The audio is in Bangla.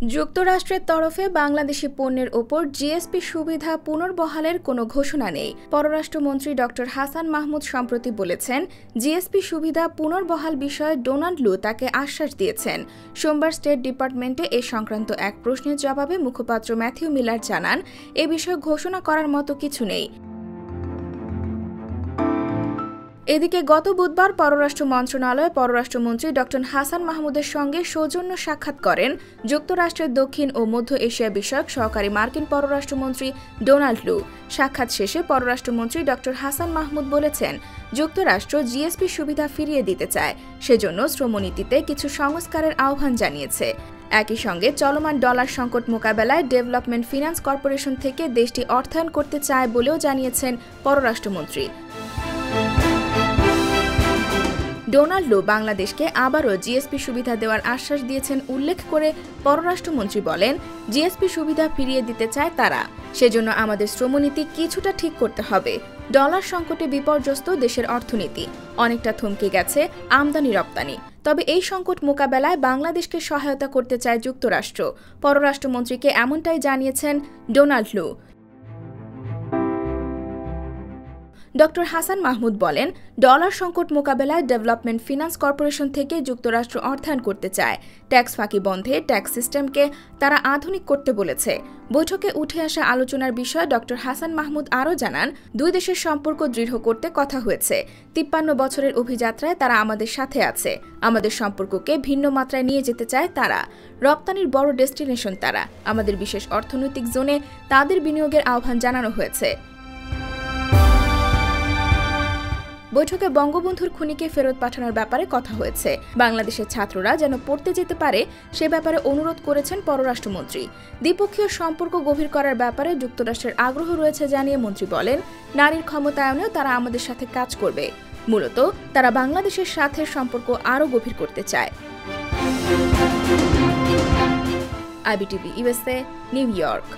যুক্তরাষ্ট্রের তরফে বাংলাদেশি পণ্যের ওপর জিএসপি সুবিধা পুনর্বহালের কোনো ঘোষণা নেই। পররাষ্ট্রমন্ত্রী ড হাসান মাহমুদ সম্প্রতি বলেছেন, জিএসপি সুবিধা পুনর্বহাল বিষয়ে ডোনাল্ড লু তাকে আশ্বাস দিয়েছেন। সোমবার স্টেট ডিপার্টমেন্টে এ সংক্রান্ত এক প্রশ্নের জবাবে মুখপাত্র ম্যাথিউ মিলার জানান, এ বিষয়ে ঘোষণা করার মতো কিছু নেই। এদিকে গত বুধবার পররাষ্ট্র মন্ত্রণালয়ে পররাষ্ট্রমন্ত্রী ড হাসান মাহমুদের সঙ্গে সৌজন্য সাক্ষাৎ করেন যুক্তরাষ্ট্রের দক্ষিণ ও মধ্য এশিয়া বিষয়ক সহকারী মার্কিন পররাষ্ট্রমন্ত্রী ডোনাল্ড লু। সাক্ষাৎ শেষে পররাষ্ট্রমন্ত্রী ড হাসান মাহমুদ বলেছেন, যুক্তরাষ্ট্র জিএসপি সুবিধা ফিরিয়ে দিতে চায়, সেজন্য শ্রমনীতিতে কিছু সংস্কারের আহ্বান জানিয়েছে। একই সঙ্গে চলমান ডলার সংকট মোকাবেলায় ডেভেলপমেন্ট ফিন্যান্স কর্পোরেশন থেকে দেশটি অর্থায়ন করতে চায় বলেও জানিয়েছেন পররাষ্ট্রমন্ত্রী। ডোনাল্ড লু বাংলাদেশকে আবারও জিএসপি সুবিধা দেওয়ার আশ্বাস দিয়েছেন উল্লেখ করে পররাষ্ট্রমন্ত্রী বলেন, জিএসপি সুবিধা ফিরিয়ে দিতে চায় তারা, সেজন্য আমাদের শ্রমনীতি কিছুটা ঠিক করতে হবে। ডলার সংকটে বিপর্যস্ত দেশের অর্থনীতি, অনেকটা থমকে গেছে আমদানি রপ্তানি। তবে এই সংকট মোকাবেলায় বাংলাদেশকে সহায়তা করতে চায় যুক্তরাষ্ট্র। পররাষ্ট্রমন্ত্রীকে এমনটাই জানিয়েছেন ডোনাল্ড লু। ড হাসান মাহমুদ বলেন, ডলার সংকট মোকাবেলায় ডেভেলপমেন্ট ফিন্যান্স কর্পোরেশন থেকে যুক্তরাষ্ট্র অর্থায়ন করতে চায়। ট্যাক্স ফাঁকি বন্ধে ট্যাক্স সিস্টেমকে তারা আধুনিক করতে বলেছে। বৈঠকে উঠে আসা আলোচনার বিষয়ে ড হাসান মাহমুদ আরও জানান, দুই দেশের সম্পর্ক দৃঢ় করতে কথা হয়েছে। 53 বছরের অভিযাত্রায় তারা আমাদের সাথে আছে। আমাদের সম্পর্ককে ভিন্ন মাত্রায় নিয়ে যেতে চায় তারা। রপ্তানির বড় ডেস্টিনেশন তারা। আমাদের বিশেষ অর্থনৈতিক জোনে তাদের বিনিয়োগের আহ্বান জানানো হয়েছে। বৈঠকে বঙ্গবন্ধুর খুনিকে ফেরত পাঠানোর ব্যাপারে কথা হয়েছে। বাংলাদেশের ছাত্ররা যেন পড়তে যেতে পারে সে ব্যাপারে অনুরোধ করেছেন পররাষ্ট্রমন্ত্রী। দ্বিপক্ষীয় সম্পর্ক গভীর করার ব্যাপারে যুক্তরাষ্ট্রের আগ্রহ রয়েছে জানিয়ে মন্ত্রী বলেন, নারীর ক্ষমতায়নেও তারা আমাদের সাথে কাজ করবে। মূলত তারা বাংলাদেশের সাথে সম্পর্ক আরও গভীর করতে চায়। IBTV USA, new York.